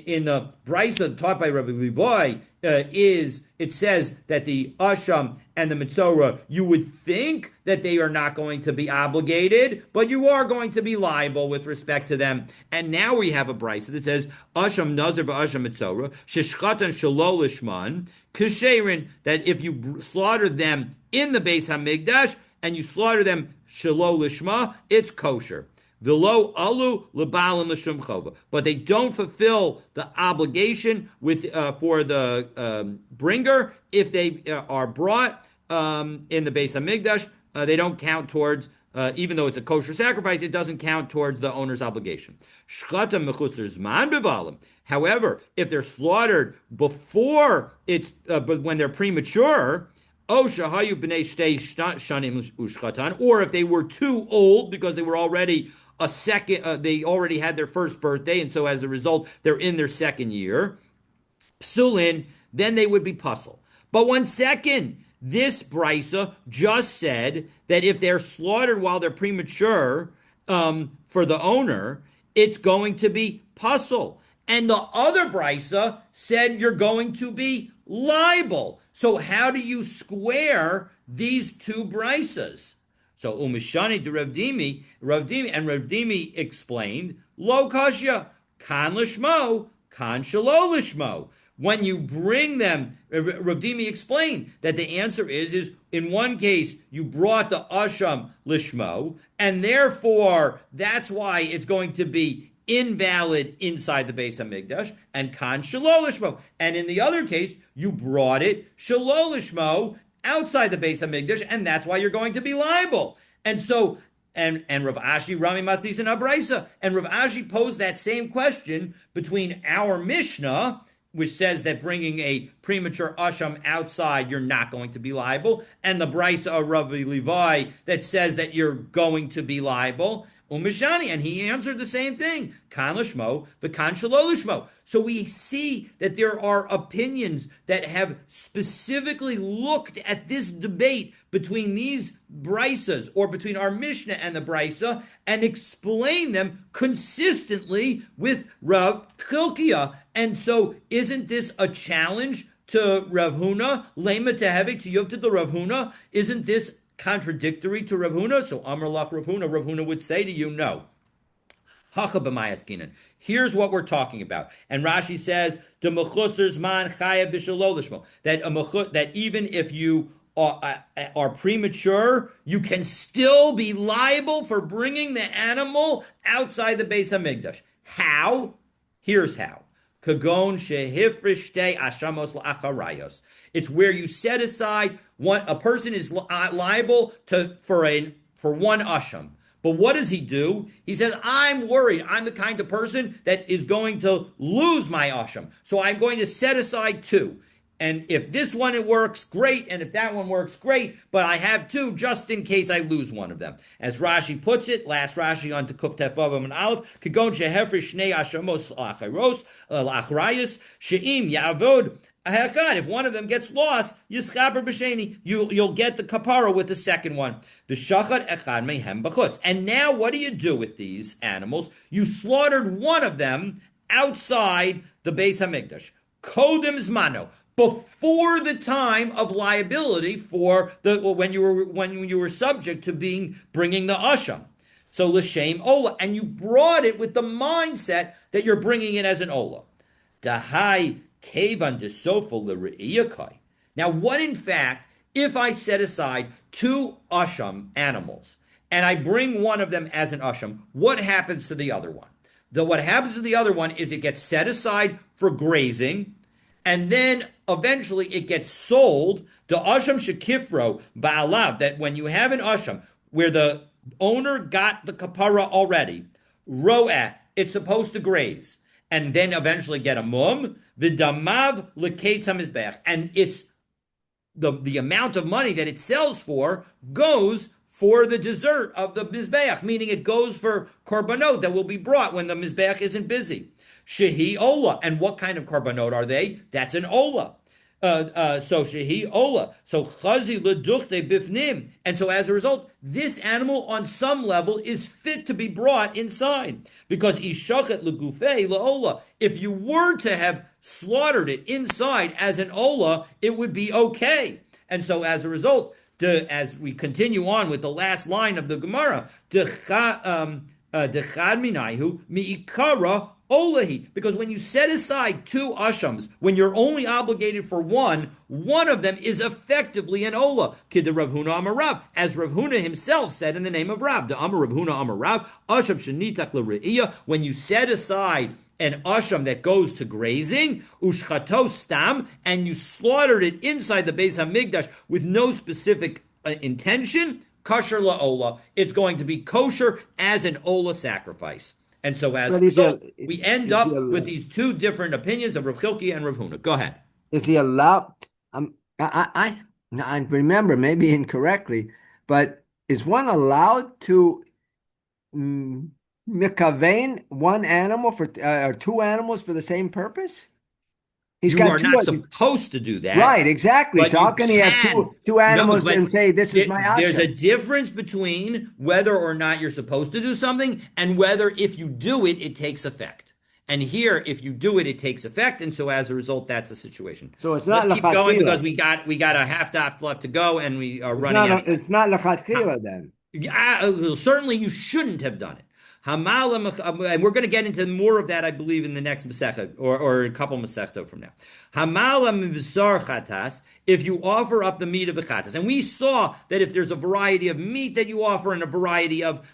in the brisa taught by Rabbi Levi it says that the Asham and the Mitzora, you would think that they are not going to be obligated, but you are going to be liable with respect to them. And now we have a brisa that says Asham Nazir Asham Mitzora Sheshchatan Shalol Lishman Kisherin, that if you slaughter them in the Beis Hamikdash and you slaughter them Shalol Lishma, it's kosher. V'lo alu lebalim l'shum chova, but they don't fulfill the obligation for the bringer if they are brought in the Beis Hamikdash. They don't count towards, even though it's a kosher sacrifice, it doesn't count towards the owner's obligation. Shchata mechusar zman bevalim. However, if they're slaughtered before but when they're premature. Or if they were too old because they were already they already had their first birthday, and so as a result, they're in their second year. Psulin, then they would be puzzled. But 1 second, this brisa just said that if they're slaughtered while they're premature for the owner, it's going to be puzzle. And the other brisa said you're going to be liable. So how do you square these two brisas? So Umishani to Rav Dimi, and Rav Dimi explained, Lo kashya, kan lishmo, kan shalo lishmo. When you bring them, Rav Dimi explained that the answer is in one case you brought the asham lishmo, and therefore that's why it's going to be invalid inside the Beis Hamikdash, and kan shelo lishmo. And in the other case, you brought it shelo lishmo outside the Beis Hamikdash, and that's why you're going to be liable. And so, and Rav Ashi Rami Masnisan Abraisa, and Rav Ashi posed that same question between our Mishnah which says that bringing a premature asham outside, you're not going to be liable, and the brisa of Rabbi Levi that says that you're going to be liable. Umishani, and he answered the same thing. Kan lishmo, but kan shelo lishmo. So we see that there are opinions that have specifically looked at this debate between these brisas, or between our Mishnah and the brisa, and explain them consistently with Rav Chilkiah. And so, isn't this a challenge to Rav Huna? Lema tehevik to Yuvta to Rav Huna? Isn't this contradictory to Rav Huna? So Amar Lach Rav Huna would say to you, no. Hacha b'mayaskinan. Here's what we're talking about. And Rashi says, that even if you are premature, you can still be liable for bringing the animal outside the Beis Hamikdash. How? Here's how. Kagon shehifrishtei ashamos la'acharayos. It's where you set aside a person is liable for one asham. But what does he do? He says, I'm worried. I'm the kind of person that is going to lose my asham. So I'm going to set aside two. And if this one it works, great. And if that one works, great. But I have two just in case I lose one of them. As Rashi puts it, last Rashi on to Kuf Tef Vav and Aleph, Kagon shehefri shnei ashamos la'acharayos she'im ya'avod. If one of them gets lost, yischaber b'sheni, you'll get the kapara with the second one. V'shachat echad mehem b'chutz. And now what do you do with these animals? You slaughtered one of them outside the Beis Hamikdash. Kodem zmano, before the time of liability for when you were subject to bringing the asham. So l'shem ola, and you brought it with the mindset that you're bringing it as an ola. Dahai kevan desofo l'reiyakai. Now, what in fact, if I set aside two asham animals and I bring one of them as an asham, what happens to the other one? What happens to the other one is it gets set aside for grazing, and then eventually it gets sold. The asham shekifro ba'alav, that when you have an asham where the owner got the kapara already, ro'eh, it's supposed to graze, and then eventually get a mum, v'damav l'ketz hamizbeach, and it's the amount of money that it sells for goes for the dessert of the mizbeach, meaning it goes for korbanot that will be brought when the mizbeach isn't busy. Shehi Ola. And what kind of korbanot are they? That's an Ola. So Shehi Ola. So Chazi Leduchte Bifnim. And so as a result, this animal on some level is fit to be brought inside. Because Ishachet Legufei Laola. If you were to have slaughtered it inside as an Ola, it would be okay. And so as a result, as we continue on with the last line of the Gemara, Dechad Minaihu Mi'ikara Olahi, because when you set aside two ashams, when you're only obligated for one of them is effectively an ola. Kid the Rav Huna Amar Rav, as Rav Huna himself said in the name of Rav, the Amar Rav Huna Amar Rav, asham shenitak l're'iyah, when you set aside an asham that goes to grazing, ushchato stam, and you slaughtered it inside the Beis Hamikdash with no specific intention, kosher la'ola, it's going to be kosher as an ola sacrifice. And so as we end up with these two different opinions of Rav Chilkiah and Rav Huna. Go ahead. Is he allowed? I remember, maybe incorrectly, but is one allowed to mikavein one animal for or two animals for the same purpose? You are not supposed to do that. Right, exactly. So how can he have two animals and say, this is my asham? There's a difference between whether or not you're supposed to do something and whether if you do it, it takes effect. And here, if you do it, it takes effect. And so as a result, that's the situation. So it's not. Let's keep going because we got a half left to go and we are running out. It's not lechatchila then. Certainly you shouldn't have done it. And we're going to get into more of that, I believe, in the next Masechta or a couple Masechta from now. If you offer up the meat of the chatas, and we saw that if there's a variety of meat that you offer and a variety of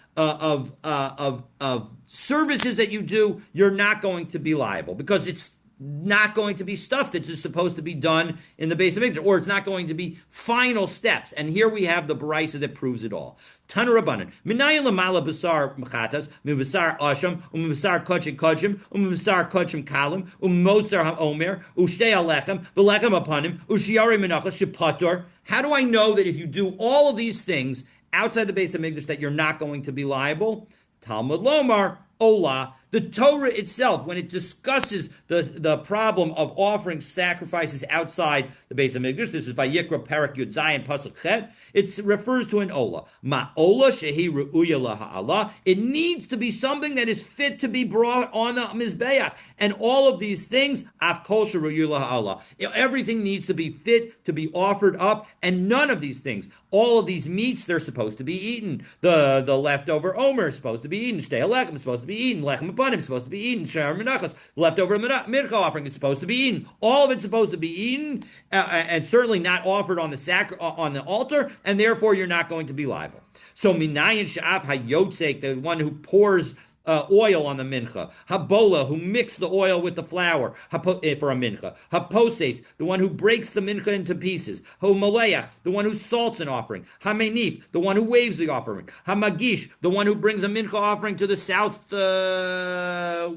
services that you do, you're not going to be liable because it's not going to be stuff that is supposed to be done in the base of Mikdash, or it's not going to be final steps. And here we have the Baraisa that proves it all. Tanu Rabbanan, Minayin lamala basar mechatas, mibasar asham, umibasar kachim kachim, umibasar kachim kalim, umimosar haomer, ushtei alechem, velechem upon him, ushiari menachas shepator. How do I know that if you do all of these things outside the base of Mikdash that you're not going to be liable? Talmud Lomar, Ola, the Torah itself, when it discusses the problem of offering sacrifices outside the base of Mikdash, this is Vayikra Parak Yud Zayin Pasuk Chet, it refers to an Ola. Ma Ola Shehi Ru'uya Laha'ala. It needs to be something that is fit to be brought on the Mizbeach. And all of these things, Af Kol Sheru'uya Laha'ala. Everything needs to be fit to be offered up, and none of these things, all of these meats, they're supposed to be eaten. The leftover Omer is supposed to be eaten. Shtei Alechem is supposed to be eaten. Lechem Apanim is supposed to be eaten. Shar Menachos, leftover Mincha offering is supposed to be eaten. All of it's supposed to be eaten, and certainly not offered on the altar, and therefore you're not going to be liable. So Minayin Sha'af Hayotzek, the one who pours oil on the mincha. Habola, who mixed the oil with the flour for a mincha. Haposes, the one who breaks the mincha into pieces. Homaleach, the one who salts an offering. Hamenif, the one who waves the offering. Hamagish, the one who brings a mincha offering to the south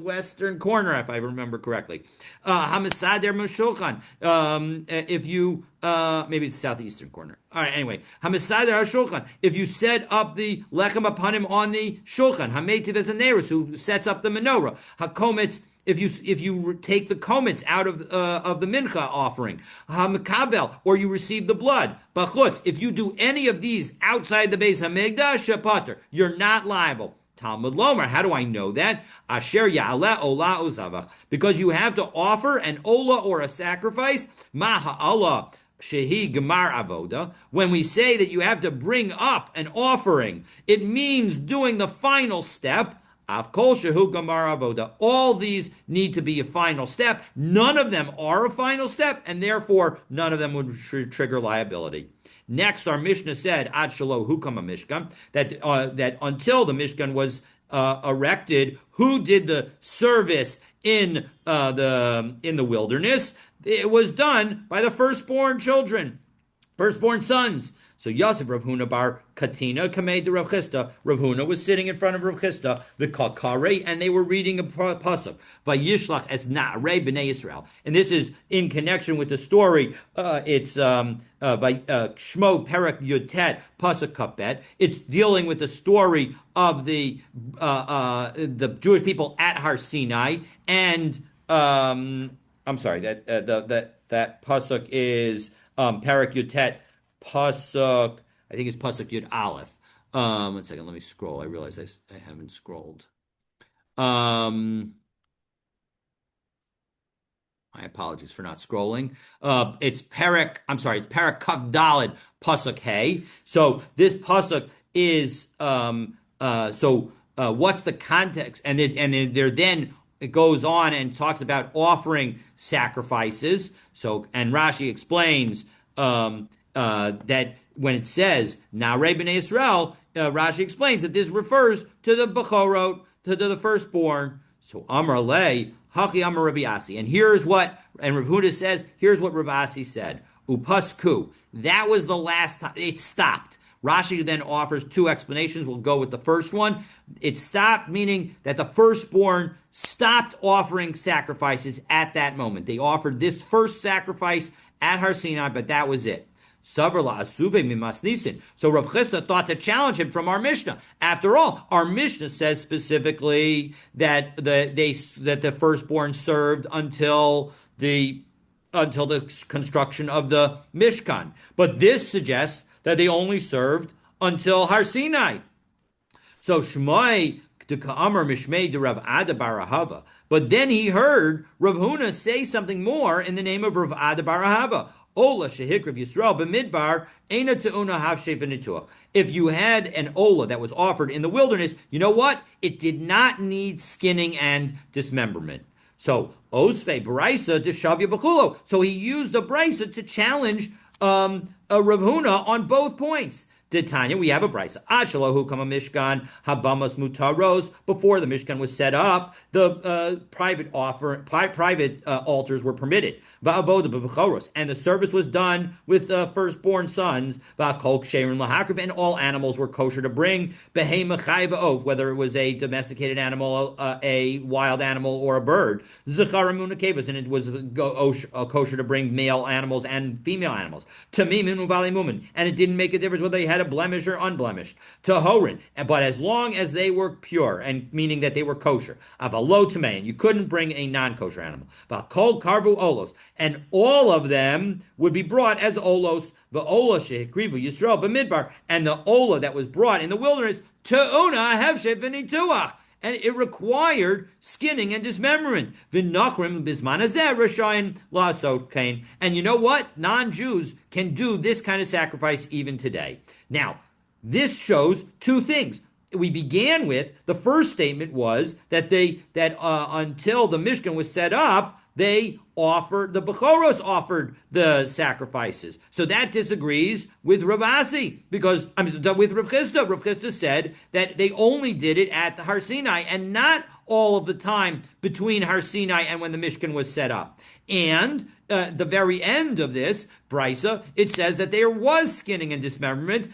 western corner, if I remember correctly. Hamasader Meshulchan, if you maybe it's the southeastern corner. All right, anyway. Hamisadar HaShulchan. If you set up the lechem upon him on the shulchan. Hametiv as a nerus, who sets up the menorah. Hakometz, if you take the komets out of the mincha offering. Hamakabel, or you receive the blood. Bachutz, if you do any of these outside the base hamigdash, shapater, you're not liable. Talmud Lomer, how do I know that? Asher Ya'ala Ola Uzavach. Because you have to offer an Ola or a sacrifice. Maha Allah. Shehi Gemar Avoda, when we say that you have to bring up an offering, it means doing the final step. Av Kol Shehu Gemar Avoda. All these need to be a final step. None of them are a final step, and therefore none of them would trigger liability. Next, our Mishnah said, Ad Shelo Hukam Mishkan, that until the Mishkan was erected, who did the service in the wilderness? It was done by the firstborn children, firstborn sons. So Yosef Rav Huna bar Katina Kamei de Rav Chisda. Rav Huna was sitting in front of Rav Chisda, the Kakare, and they were reading a pasuk by Yishlach as Na'arei B'nai Yisrael. And this is in connection with the story. It's by Shmo Perak Yutet pasuk Kafbet. It's dealing with the story of the Jewish people at Har Sinai, and I'm sorry, that pasuk is Parak Yutet pasuk. I think it's pasuk Yud Aleph. 1 second, let me scroll. I realize I haven't scrolled. My apologies for not scrolling. It's Parak. I'm sorry, it's Parak Kaf Daled pasuk Hey. So this pasuk is what's the context? And then it goes on and talks about offering sacrifices. So, and Rashi explains that when it says Na'arei B'nai Yisrael, Rashi explains that this refers to the Bechorot, to the firstborn. So Amar Lei, Hachi Amar Rabbi Asi. And here's what, and Rav Huda says, here's what Rabbi Asi said. Upasku. That was the last time. It stopped. Rashi then offers two explanations. We'll go with the first one. It stopped, meaning that the firstborn stopped offering sacrifices at that moment. They offered this first sacrifice at Har Sinai, but that was it. So Rav Chisda thought to challenge him from our Mishnah. After all, our Mishnah says specifically that the firstborn served until the construction of the Mishkan. But this suggests that they only served until Har Sinai. So Shmai to Ka'amar Mishmei de Rav Ada bar Ahava. But then he heard Rav Huna say something more in the name of Rav Ada bar Ahava. Ola shehikriv Yisrael b'midbar eina te'una havshei v'nituach. If you had an ola that was offered in the wilderness, you know what? It did not need skinning and dismemberment. So osvei brisa deshavya b'chulo. So he used the brisa to challenge Rav Huna on both points. Tanya, we have a brisa. Achalahu kama Mishkan habamas mutaros. Before the Mishkan was set up, the private altars were permitted. Va'avoda b'bechoros, and the service was done with firstborn sons. Va'kol ksherin lahakriv, and all animals were kosher to bring. Behema chay va'ov, whether it was a domesticated animal, a wild animal, or a bird. Zecharamun kevas, and it was kosher to bring male animals and female animals. Tamimin uvali mumin, and it didn't make a difference whether they had a blemish or unblemished. Tahorin, but as long as they were pure, and meaning that they were kosher. Avalo tamei, and you couldn't bring a non-kosher animal. Va'kol karvu olos, and all of them would be brought as olos. Va'ola shehikrivu Yisrael b'midbar, and the ola that was brought in the wilderness, te'una hevshe v'nituach, and it required skinning and dismemberment. V'nachrim bisman hazeh rashayin la'asot kain. And you know what? Non-Jews can do this kind of sacrifice even today. Now, this shows two things. We began with the first statement was that until the Mishkan was set up, the Bechoros offered the sacrifices. So that disagrees with Rav Asi, because with Rav Chisda. Rav Chisda said that they only did it at the Har Sinai and not all of the time between Har Sinai and when the Mishkan was set up. And the very end of this brisa, it says that there was skinning and dismemberment,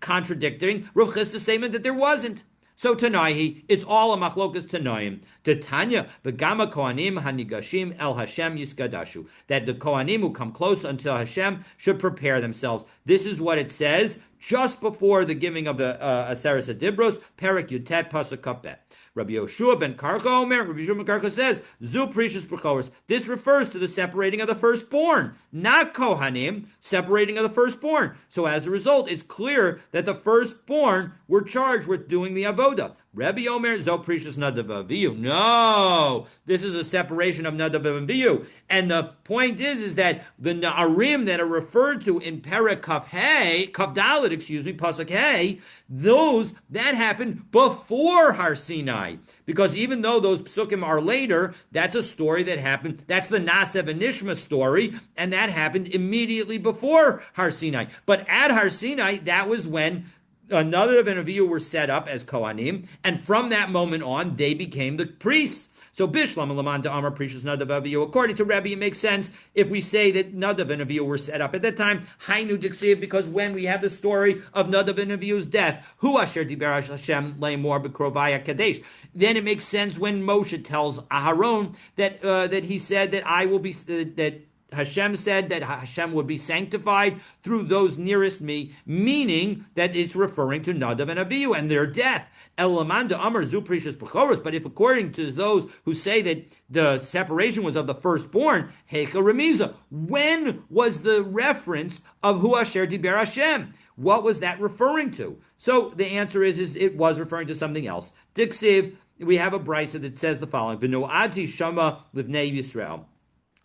contradicting Rav Chisda's statement that there wasn't. So Tanaihi, it's all a machlokas Tanaim. Tanya, v'gama kohanim hanigashim el Hashem yiskadashu, that the kohanim who come close until Hashem should prepare themselves. This is what it says just before the giving of the Aseres Adibros, Perek Yutet Pasuk Kapet. Rabbi Yoshua ben Karka Omer, Rabbi Yoshua ben Karka says, Zu Precious Bechoros. This refers to the separating of the firstborn, not Kohanim, separating of the firstborn. So as a result, it's clear that the firstborn were charged with doing the avoda. Rabbi Omer, Zo Precious Nadav Aviyu. No, this is a separation of Nadav Aviyu. And the point is that the Na'arim that are referred to in Perek Kaf Dalet, Pasuk Hey, that happened before Har Sinai. Because even though those psukim are later, that's a story that happened, that's the Nasev and Nishma story, and that happened immediately before Har Sinai. But at Har Sinai, that was when Nadav and Avihu were set up as Kohanim, and from that moment on, they became the priests. So Bishlam Laman to Amar Precious Nadav Avihu. According to Rebbe, it makes sense if we say that Nadav and Avihu were set up at that time. Hainu Diksiv, because when we have the story of Nadav and Avihu's death, Hu Asher Diber Hashem Leimor B'Krovaya Kadesh. Then it makes sense when Moshe tells Aharon that he said that I will be that. Hashem said that Hashem would be sanctified through those nearest me, meaning that it's referring to Nadav and Avihu and their death. Elamanda Amar Zu Precious Bechoros. But if according to those who say that the separation was of the firstborn, Hecha Remiza, when was the reference of Hu Asher Diber Hashem? What was that referring to? So the answer is it was referring to something else. Diksiv, we have a brisa that says the following: V'noati Shama Livnei Yisrael.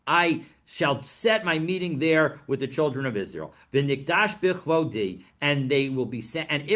I shall set my meeting there with the children of Israel. V'nikdash b'chvodi, and it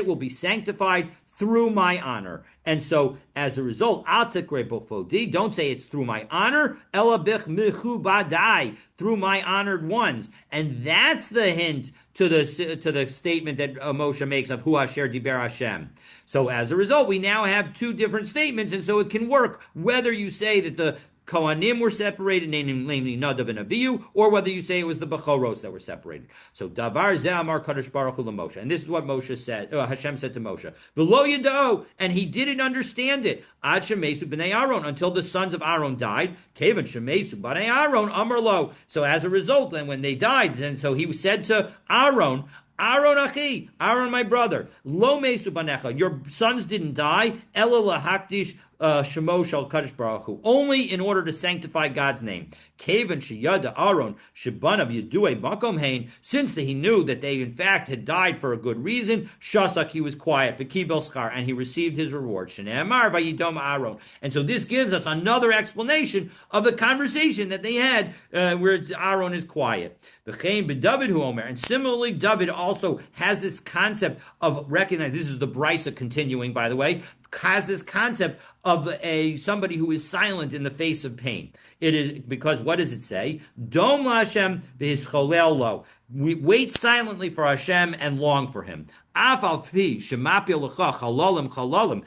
will be sanctified through my honor. And so, as a result, al tikre b'chvodi, don't say it's through my honor, ela b'ch mechubadai, through my honored ones. And that's the hint to the statement that Moshe makes of Hu Asher Diber Hashem. So, as a result, we now have two different statements, and so it can work whether you say that the Kohanim were separated, namely Nadav and Avihu, or whether you say it was the Bechoros that were separated. So Davar Zeh Amar Kadosh Baruch Hu Moshe, and this is what Moshe said. Hashem said to Moshe, "V'lo yado," and he didn't understand it. Ad shemesu b'nei Aaron, until the sons of Aaron died. Kevan shemesu b'nei Aaron Amar lo. So as a result, then when they died, then so he said to Aaron, Aaron Achi, Aaron my brother, Lo mesu banecha, your sons didn't die, Ela lahakdish Shemo Shal Kadosh Baruch Hu, only in order to sanctify God's name. Kevan sheyada Aaron shebanav yidue makom hein, since he knew that they in fact had died for a good reason, Shasak, he was quiet, v'kibel schar, and he received his reward. Shneamar vayidom Aaron, and so this gives us another explanation of the conversation that they had, where Aaron is quiet. V'chein b'David hu omer, and similarly, David also has this concept of recognizing. This is the brisa continuing, by the way. has this concept of a somebody who is silent in the face of pain. It is because what does it say? Dom Hashem v'hischolel lo. We wait silently for Hashem and long for Him. Af al pi shemapil lecha chalalim chalalim.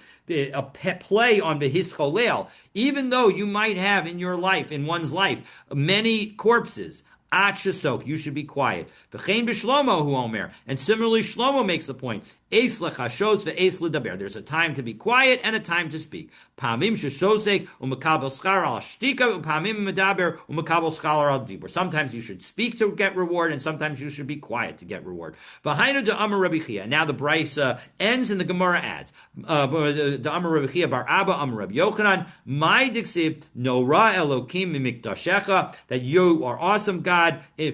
A play on v'hischolel. Even though you might have in your life, in one's life, many corpses. Achasok, you should be quiet. V'chein b'shlomo hu omer, and similarly, Shlomo makes the point. Eis lechashos ve'eis ledaber. There's a time to be quiet and a time to speak. Pamim sheshosek u'mekabel schar al shtika u'pamim medaber u'mekabel schar al dibur. Sometimes you should speak to get reward, and sometimes you should be quiet to get reward. V'hainu de Amar Rabbi Chia. Now the Brisa ends and the Gemara adds. The Amar Rabbi Chia bar Abba Amar Rabbi Yochanan. My diksiv nora Elokim mikdashecha, that you are awesome God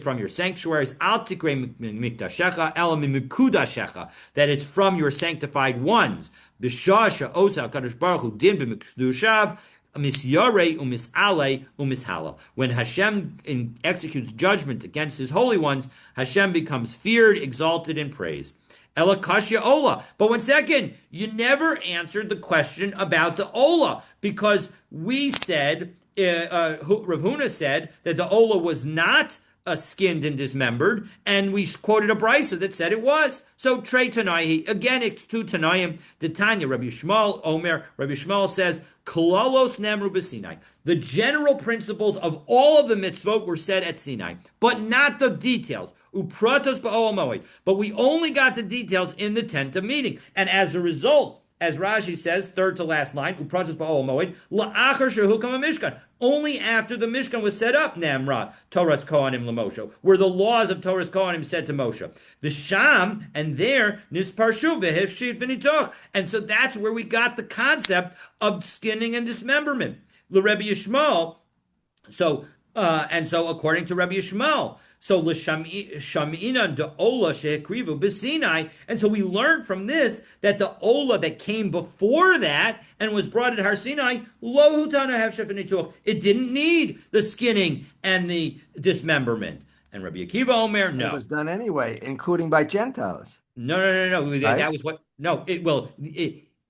from your sanctuaries. Al tikre mikdashecha elam mikudashecha, that it's from your sanctified ones. B'shasha osa Kadosh Baruch Hu din b'mikdushav misyare umisale umishalal. When Hashem executes judgment against His holy ones, Hashem becomes feared, exalted, and praised. Elakashya Ola. But one second, you never answered the question about the Ola, because we said, Rav Huna said that the Ola was not skinned and dismembered, and we quoted a brisa that said it was. So Trey Tanai, again, it's two Tanaim. The Tanya, Rabbi Shmuel, Omer, Rabbi Shmuel says, Kolalos Nemru b'Sinai. The general principles of all of the mitzvot were said at Sinai, but not the details. Upratos ba'ol moed. But we only got the details in the tent of meeting. And as a result, as Rashi says, third to last line, Upratos ba'ol moed, la'achar shehukam mishkan. Only after the Mishkan was set up, Namra, Torah's Kohanim Lamoshe, were the laws of Torah's Kohanim said to Moshe. The Sham, and there, Nisparshu, V'hifshit V'nitoch. And so that's where we got the concept of skinning and dismemberment. The Rebbe Yishmael, so according to Rebbe Yishmael, so l'shamina de ola shehekrivu b'Sinai, and so we learned from this that the ola that came before that and was brought at Har Sinai, lo hutana hefshef v'nituch, it didn't need the skinning and the dismemberment. And Rabbi Akiva Omer, no, it was done anyway, including by Gentiles. No. Right? That was what. No,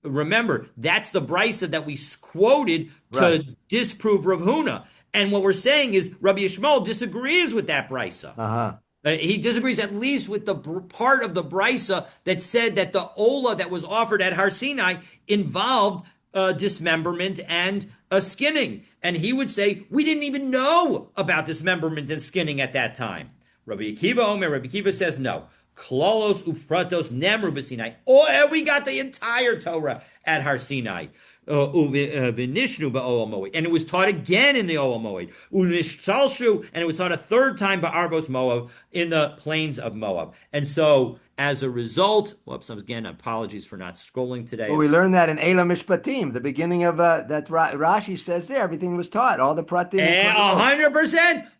remember, that's the brisa that we quoted to disprove Rav Huna. And what we're saying is Rabbi Yishmael disagrees with that brisa. He disagrees at least with the part of the brisa that said that the ola that was offered at Har Sinai involved dismemberment and skinning. And he would say, we didn't even know about dismemberment and skinning at that time. Rabbi Akiva says no. Klolos ufratos nemru b'Sinai. Oh, we got the entire Torah at Har Sinai. V'nishnu ba'ol moed, and it was taught again in the Ol Moed. U'nishtalshu, and it was taught a third time ba'arvos Moab, in the plains of Moab. And so, as a result, again, apologies for not scrolling today. Well, we learned that in Eila Mishpatim, the beginning of that. Rashi says there, everything was taught, all the pratim.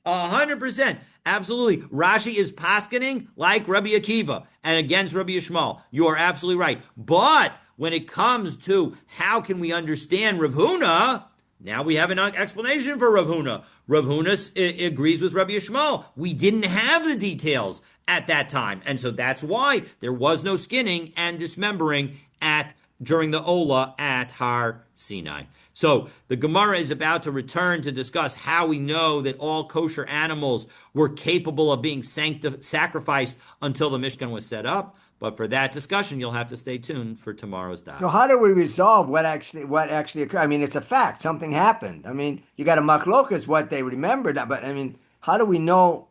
100%, absolutely. Rashi is paskening like Rabbi Akiva and against Rabbi Yishmael. You are absolutely right, but when it comes to how can we understand Rav Huna, now we have an explanation for Rav Huna. Rav Huna agrees with Rabbi Yishmael. We didn't have the details at that time, and so that's why there was no skinning and dismembering during the Ola at Har Sinai. So the Gemara is about to return to discuss how we know that all kosher animals were capable of being sacrificed until the Mishkan was set up. But for that discussion, you'll have to stay tuned for tomorrow's daf. So how do we resolve what actually occurred? I mean, it's a fact. Something happened. I mean, you got a machlokas what they remembered, but I mean, how do we know?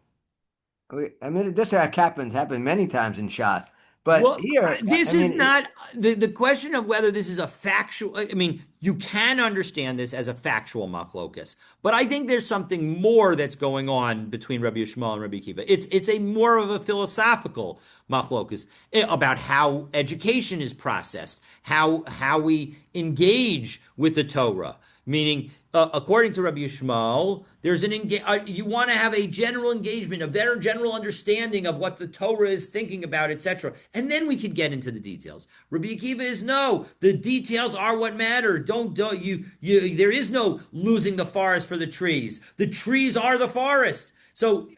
I mean, this happened many times in Shas. But here, this is not the question of whether this is a factual. I mean, you can understand this as a factual machlokas, but I think there's something more that's going on between Rabbi Yishmael and Rabbi Akiva. It's a more of a philosophical machlokas about how education is processed, how we engage with the Torah. Meaning, according to Rabbi Yishmael, there's you want to have a general engagement, a better general understanding of what the Torah is thinking about, etc. And then we could get into the details. Rabbi Akiva is no, the details are what matter. There is no losing the forest for the trees. The trees are the forest. So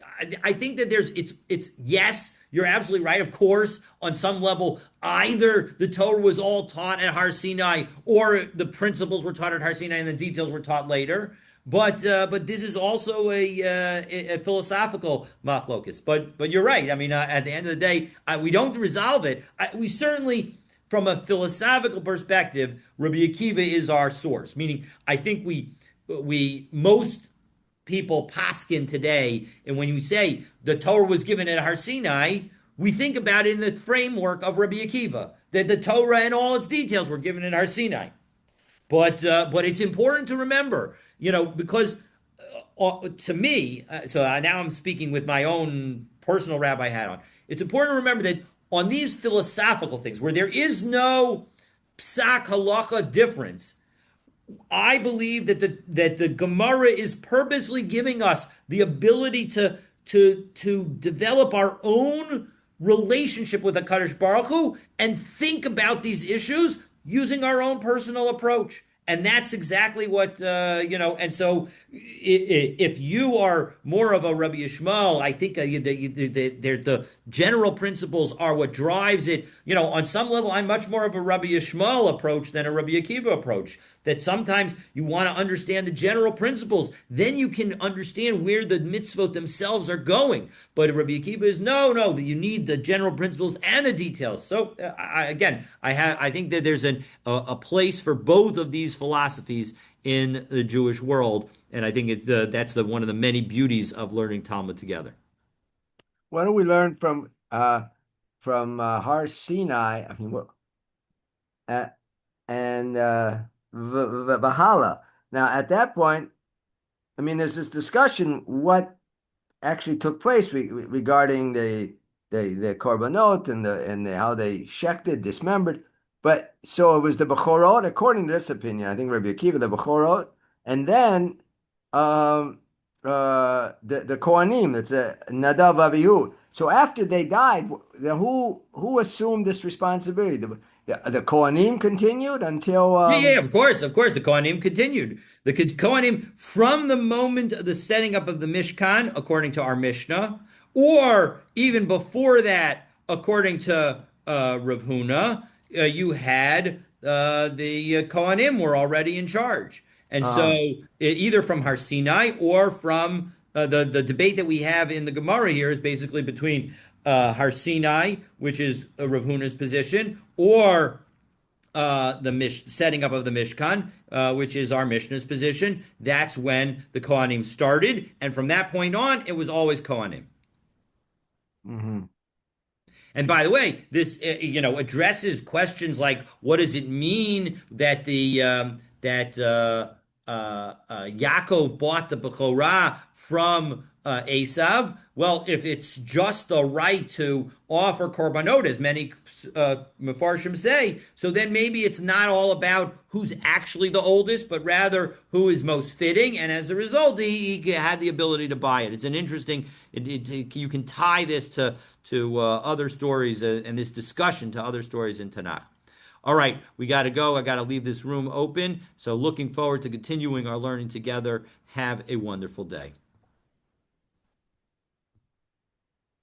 I think that it's yes, you're absolutely right. Of course, on some level, either the Torah was all taught at Har Sinai, or the principles were taught at Har Sinai and the details were taught later. But this is also a philosophical machlokus. But you're right. I mean, at the end of the day, we don't resolve it. We certainly, from a philosophical perspective, Rabbi Akiva is our source. Meaning, I think we most people paskin today, and when you say the Torah was given at Har Sinai, we think about it in the framework of Rabbi Akiva, that the Torah and all its details were given at Har Sinai. But it's important to remember, because to me, now I'm speaking with my own personal rabbi hat on. It's important to remember that on these philosophical things, where there is no psak halacha difference, I believe that the Gemara is purposely giving us the ability to develop our own relationship with the Kadosh Baruch Hu and think about these issues using our own personal approach. And that's exactly what And so, if you are more of a Rabbi Yishmael, I think the general principles are what drives it. On some level, I'm much more of a Rabbi Yishmael approach than a Rabbi Akiva approach. That sometimes you want to understand the general principles, then you can understand where the mitzvot themselves are going. But Rabbi Akiva is no, that you need the general principles and the details. So I think that there's a place for both of these philosophies in the Jewish world, and I think that's one of the many beauties of learning Talmud together. What do we learn from Har Sinai? I mean, what and Valhalla. Now, at that point, I mean, there's this discussion what actually took place regarding the korbanot and how they shechted, dismembered. But so it was the Bechorot, according to this opinion, I think Rabbi Akiva, the Bechorot, and then the Kohanim, that's Nadav Avihu. So after they died, who assumed this responsibility? The Kohanim continued until Yeah, of course, of course. The Kohanim continued. The Kohanim, from the moment of the setting up of the Mishkan, according to our Mishnah, or even before that, according to Rav Huna, you had the Kohanim were already in charge. And so, either from Har Sinai or from the debate that we have in the Gemara here is basically between Har Sinai, which is Rav Huna's position, or the setting up of the Mishkan, which is our Mishnah's position. That's when the Kohanim started, and from that point on, it was always Kohanim. mm-hmm. And by the way, this addresses questions like, what does it mean that Yaakov bought the Bechorah from Esav? Well, if it's just the right to offer korbanot, as many Mefarshim say, so then maybe it's not all about who's actually the oldest, but rather who is most fitting. And as a result, he had the ability to buy it. It's an interesting. You can tie this to other stories and this discussion to other stories in Tanakh. All right, we got to go. I got to leave this room open. So looking forward to continuing our learning together. Have a wonderful day.